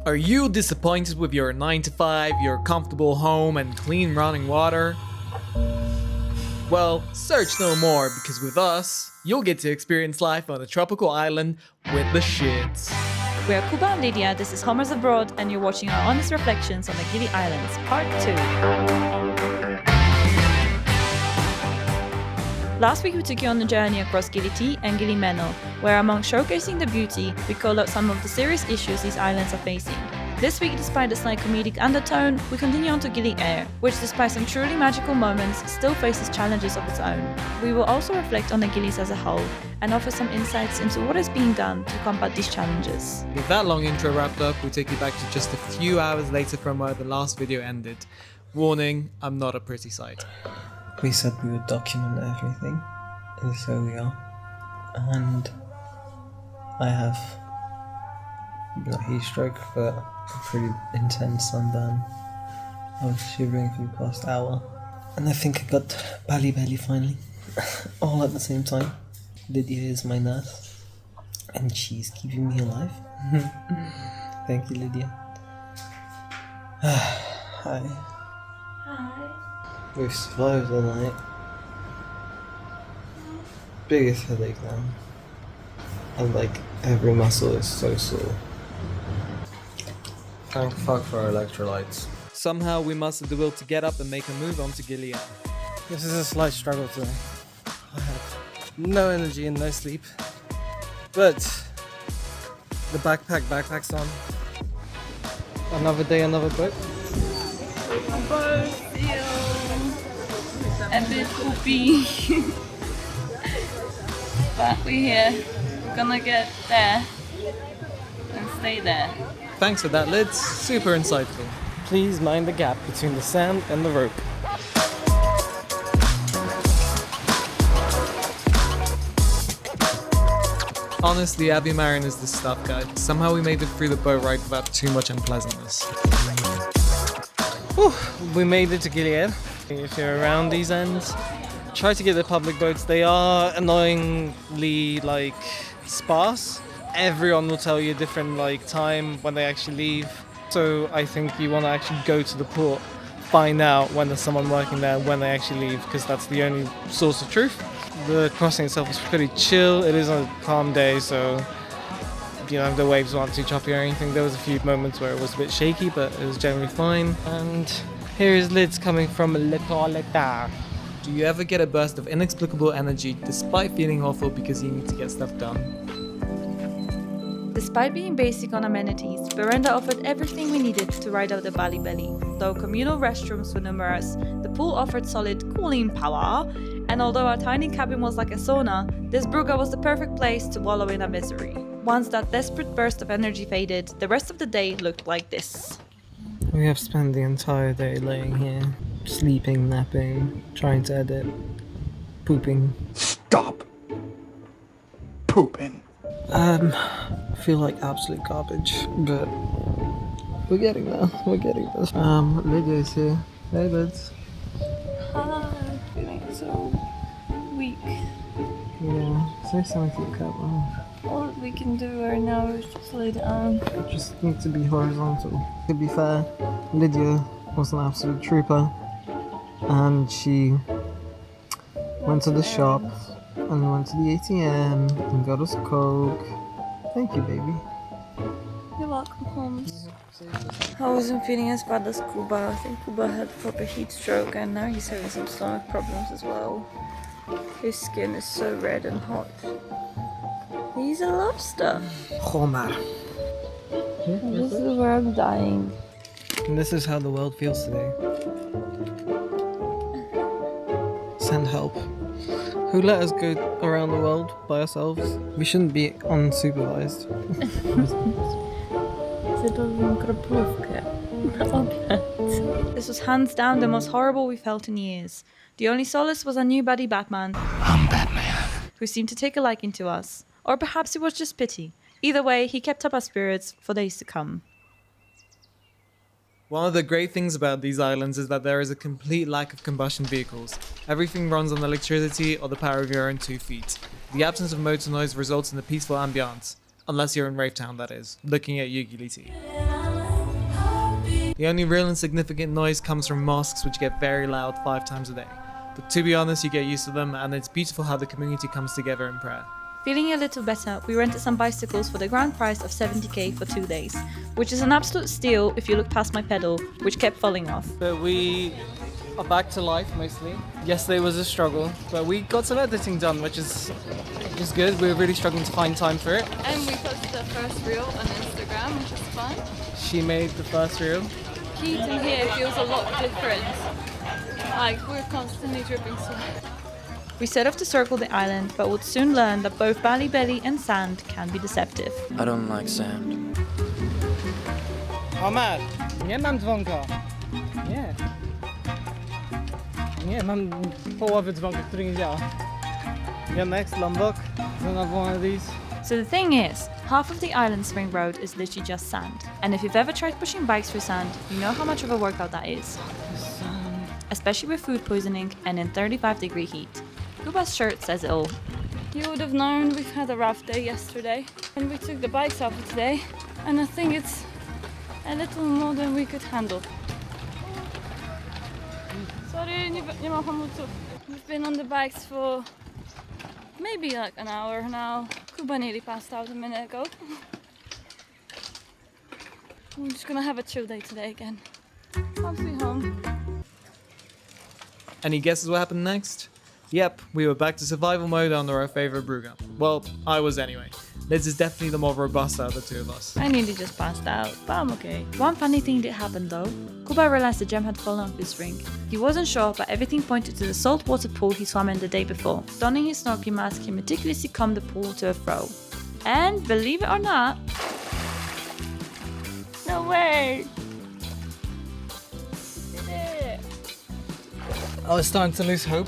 Are you disappointed with your 9 to 5, your comfortable home and clean running water? Well, search no more, because with us, you'll get to experience life on a tropical island with the shits. We're Kuba and Lydia, this is Homers Abroad, and you're watching our honest reflections on the Gili Islands, Part 2. Last week we took you on a journey across Gili T and Gili Meno, where among showcasing the beauty, we called out some of the serious issues these islands are facing. This week, despite a slight comedic undertone, we continue on to Gili Air, which despite some truly magical moments, still faces challenges of its own. We will also reflect on the Gilis as a whole, and offer some insights into what is being done to combat these challenges. With that long intro wrapped up, we take you back to just a few hours later from where the last video ended. Warning, I'm not a pretty sight. We said we would document everything, and so we are. And I have not heat stroke, but a pretty intense sunburn. I was shivering for the past hour, and I think I got Bali belly finally, all at the same time. Lydia is my nurse, and she's keeping me alive. Thank you, Lydia. Hi. Hi. We've survived the night. Biggest headache now. And like every muscle is so sore. Thank fuck for our electrolytes. Somehow we mustered the will to get up and make a move on to Gili Air. This is a slight struggle today. I have no energy and no sleep. But the backpack's on. Another day, another boat. Both feel a bit poopy. But we're here. We're gonna get there and stay there. Thanks for that, Lids. Super insightful. Please mind the gap between the sand and the rope. Honestly, Abbey Marin is the stuff, guys. Somehow we made it through the boat ride without too much unpleasantness. Whew, we made it to Gili Air. If you're around these ends, try to get the public boats. They are annoyingly sparse. Everyone will tell you a different time when they actually leave. So I think you want to actually go to the port, find out when there's someone working there, when they actually leave, because that's the only source of truth. The crossing itself is pretty chill. It is a calm day, so the waves aren't too choppy or anything. There was a few moments where it was a bit shaky, but it was generally fine. And here is Lids coming from L'État. Do you ever get a burst of inexplicable energy despite feeling awful because you need to get stuff done? Despite being basic on amenities, Veranda offered everything we needed to ride out the Bali belly. Though communal restrooms were numerous, the pool offered solid cooling power, and although our tiny cabin was like a sauna, this brugga was the perfect place to wallow in our misery. Once that desperate burst of energy faded, the rest of the day looked like this. We have spent the entire day laying here, sleeping, napping, trying to edit, pooping. Stop pooping. Feel like absolute garbage, but we're getting there. Lydia's here. Hey, Lids. I'm feeling so weak. Yeah, say something to the cat, man. All we can do right now is just lay down. Just need to be horizontal. To be fair, Lydia was an absolute trooper, and she went to the shop and went to the ATM and got us a Coke. Thank you, baby. You're welcome, Holmes. I wasn't feeling as bad as Kuba. I think Kuba had proper heat stroke and now he's having some stomach problems as well. His skin is so red and hot. He's a lobster. Homer. This is where I'm dying. And this is how the world feels today. Send help. Who let us go around the world by ourselves? We shouldn't be unsupervised. This was hands down the most horrible we felt in years. The only solace was our new buddy Batman. I'm Batman. Who seemed to take a liking to us. Or perhaps it was just pity. Either way, he kept up our spirits for days to come. One of the great things about these islands is that there is a complete lack of combustion vehicles. Everything runs on electricity or the power of your own 2 feet. The absence of motor noise results in a peaceful ambiance. Unless you're in Rave Town, that is. Looking at you, Gili. The only real and significant noise comes from mosques, which get very loud 5 times a day. But to be honest, you get used to them, and it's beautiful how the community comes together in prayer. Feeling a little better, we rented some bicycles for the grand price of 70k for 2 days, which is an absolute steal if you look past my pedal, which kept falling off. But we are back to life mostly. Yesterday was a struggle, but we got some editing done, which is good. We were really struggling to find time for it. And we posted the first reel on Instagram, which is fun. She made the first reel. Heat in here feels a lot different. Like, we're constantly dripping sweat. We set off to circle the island, but would soon learn that both Bali belly and sand can be deceptive. I don't like sand. Ahmad, nie mam dzwonka. Nie. Nie, mam połowę dzwonka, który nie działa. Yeah, next, Lombok. Another one of these. So the thing is, half of the island's ring road is literally just sand. And if you've ever tried pushing bikes through sand, you know how much of a workout that is. Especially with food poisoning and in 35-degree heat. Kuba's shirt says it all. You would have known we've had a rough day yesterday. And we took the bikes out for today. And I think it's a little more than we could handle. Sorry, nie ma hamulców. We've been on the bikes for maybe like an hour now. Kuba nearly passed out a minute ago. I'm just gonna have a chill day today again. Home sweet home. Any guesses what happened next? Yep, we were back to survival mode under our favorite brewgun. Well, I was anyway. Liz is definitely the more robust out of the two of us. I nearly just passed out, but I'm okay. One funny thing did happen though. Kuba realized the gem had fallen off his ring. He wasn't sure, but everything pointed to the saltwater pool he swam in the day before. Donning his snorkeling mask, he meticulously combed the pool to a fro. And believe it or not, no way! He did it! I was starting to lose hope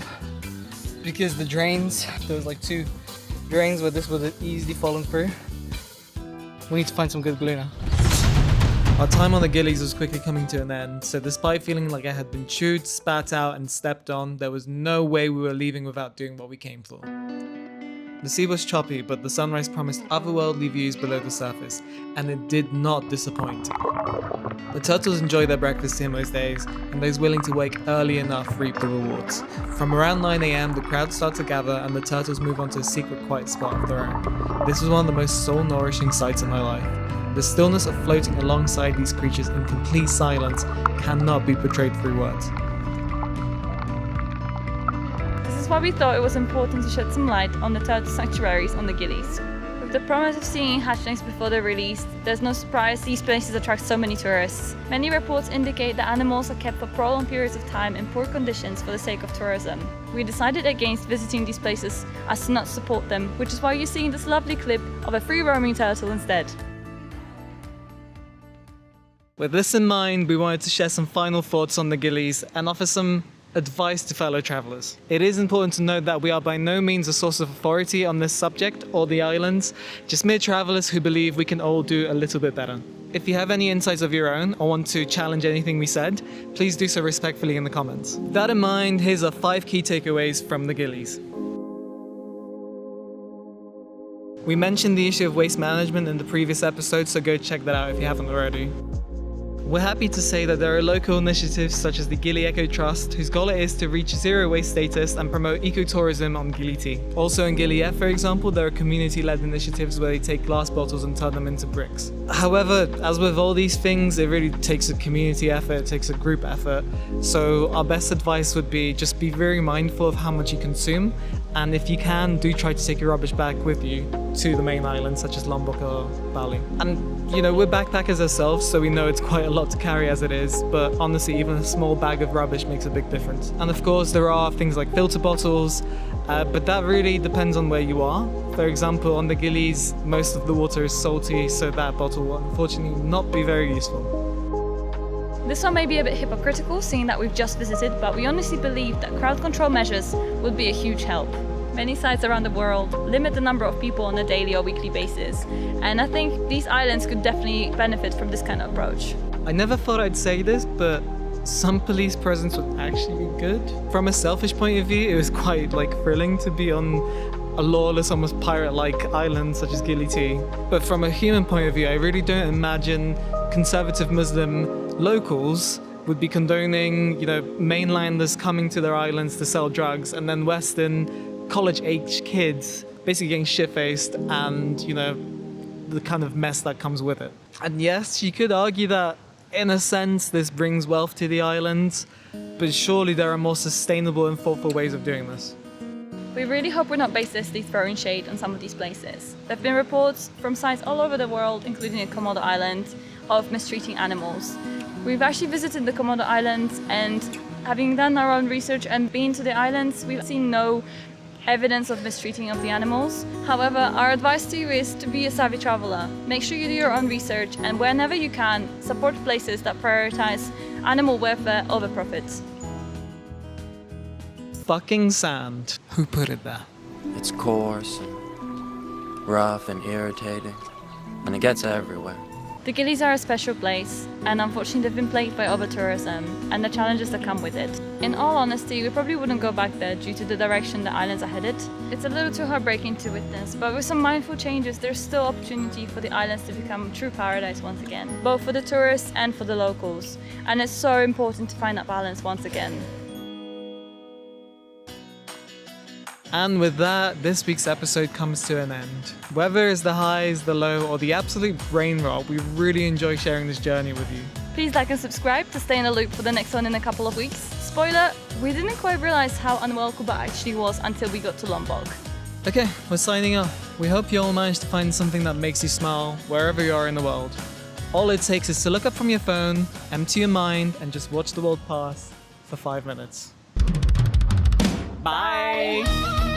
because the drains, there was like 2 drains where this would have easily fallen through. We need to find some good glue now. Our time on the Gilis was quickly coming to an end, so despite feeling like I had been chewed, spat out and stepped on, there was no way we were leaving without doing what we came for. The sea was choppy, but the sunrise promised otherworldly views below the surface, and it did not disappoint. The turtles enjoy their breakfast here most days, and those willing to wake early enough reap the rewards. From around 9 AM, the crowd starts to gather and the turtles move on to a secret quiet spot of their own. This was one of the most soul-nourishing sights in my life. The stillness of floating alongside these creatures in complete silence cannot be portrayed through words. This is why we thought it was important to shed some light on the turtle sanctuaries on the Gilis. With the promise of seeing hatchlings before they're released, there's no surprise these places attract so many tourists. Many reports indicate that animals are kept for prolonged periods of time in poor conditions for the sake of tourism. We decided against visiting these places as to not support them, which is why you're seeing this lovely clip of a free-roaming turtle instead. With this in mind, we wanted to share some final thoughts on the Gilis and offer some advice to fellow travellers. It is important to note that we are by no means a source of authority on this subject or the islands, just mere travellers who believe we can all do a little bit better. If you have any insights of your own or want to challenge anything we said, please do so respectfully in the comments. With that in mind, here's our 5 key takeaways from the Gilis. We mentioned the issue of waste management in the previous episode, so go check that out if you haven't already. We're happy to say that there are local initiatives such as the Gili Eco Trust, whose goal it is to reach zero waste status and promote ecotourism on Gili. Also in Gili Air, for example, there are community-led initiatives where they take glass bottles and turn them into bricks. However, as with all these things, it really takes a community effort, it takes a group effort. So our best advice would be just be very mindful of how much you consume, and if you can, do try to take your rubbish back with you to the main islands such as Lombok or Bali. And you know, we're backpackers ourselves, so we know it's quite a lot to carry as it is, but honestly, even a small bag of rubbish makes a big difference. And of course, there are things like filter bottles, but that really depends on where you are. For example, on the Gilis, most of the water is salty, so that bottle will unfortunately not be very useful. This one may be a bit hypocritical, seeing that we've just visited, but we honestly believe that crowd control measures would be a huge help. Many sites around the world limit the number of people on a daily or weekly basis, and I think these islands could definitely benefit from this kind of approach. I never thought I'd say this, but some police presence would actually be good. From a selfish point of view, it was quite thrilling to be on a lawless, almost pirate-like island such as Gili. But from a human point of view, I really don't imagine conservative Muslim locals would be condoning, mainlanders coming to their islands to sell drugs, and then Western college-age kids basically getting shit-faced and, the kind of mess that comes with it. And yes, you could argue that, in a sense, this brings wealth to the islands, but surely there are more sustainable and thoughtful ways of doing this. We really hope we're not baselessly throwing shade on some of these places. There have been reports from sites all over the world, including at Komodo Island, of mistreating animals. We've actually visited the Komodo Islands, and having done our own research and been to the islands, we've seen no evidence of mistreating of the animals. However, our advice to you is to be a savvy traveler. Make sure you do your own research, and whenever you can, support places that prioritize animal welfare over profits. Fucking sand. Who put it there? It's coarse and rough and irritating, and it gets everywhere. The Gilis are a special place, and unfortunately they've been plagued by over-tourism and the challenges that come with it. In all honesty, we probably wouldn't go back there due to the direction the islands are headed. It's a little too heartbreaking to witness, but with some mindful changes, there's still opportunity for the islands to become a true paradise once again, both for the tourists and for the locals. And it's so important to find that balance once again. And with that, this week's episode comes to an end. Whether it's the highs, the low, or the absolute brain rot, we really enjoy sharing this journey with you. Please like and subscribe to stay in the loop for the next one in a couple of weeks. Spoiler, we didn't quite realize how unwell Kuba actually was until we got to Lombok. Okay, we're signing off. We hope you all managed to find something that makes you smile wherever you are in the world. All it takes is to look up from your phone, empty your mind, and just watch the world pass for 5 minutes. Bye.